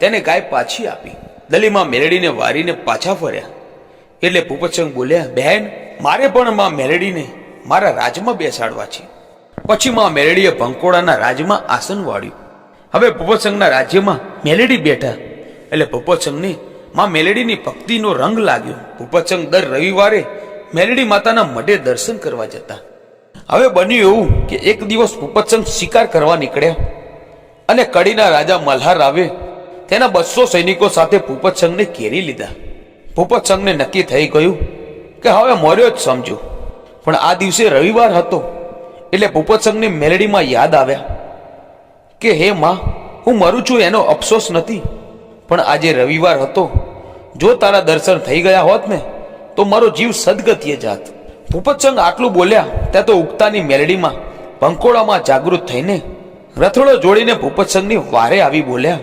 તેને ગાય પાછી આપી. દલીમાં મેલડીને વારીને પાછા ફર્યા એટલે ભૂપતસંગ બોલ્યા, બહેન, મારે પણ માં મેલડીને મારા રાજમાં બેસાડવા છે. પછી માં મેલડીએ ભંકોળાના રાજમાં આસન વાળ્યું. હવે ભૂપતસંગના રાજ્યમાં મેલડી બેઠા એટલે ભૂપતસંગને માં મેલડીની ભક્તિનો રંગ લાગ્યો. ભૂપતસંગ દર રવિવારે મેલડી માતાના મઢે દર્શન કરવા જતા. હવે બન્યું એવું કે એક દિવસ ભૂપતસંગ શિકાર કરવા નીકળ્યા અને કડીના રાજા મલ્હાર રાવે તેના 200 સૈનિકો સાથે ભૂપતસંગને ઘેરી લીધા. ભૂપતસંગને નક્કી થઈ ગયું કે હવે મર્યો જ સમજો. પણ આ દિવસે રવિવાર હતો એટલે ભૂપતસંગને મેલડીમાં યાદ આવ્યા કે હે માં, હું મરું છું એનો અફસોસ નથી, પણ આજે રવિવાર હતો. જો તારા દર્શન થઈ ગયા હોત ને તો મારો જીવ સદગતિએ જાત. ભૂપતસંગ આટલું બોલ્યા ત્યાં તો ઉગતાની મેલડીમાં ભંકોળામાં જાગૃત થઈને રથડો જોડીને ભૂપતસંગની વારે આવી બોલ્યા,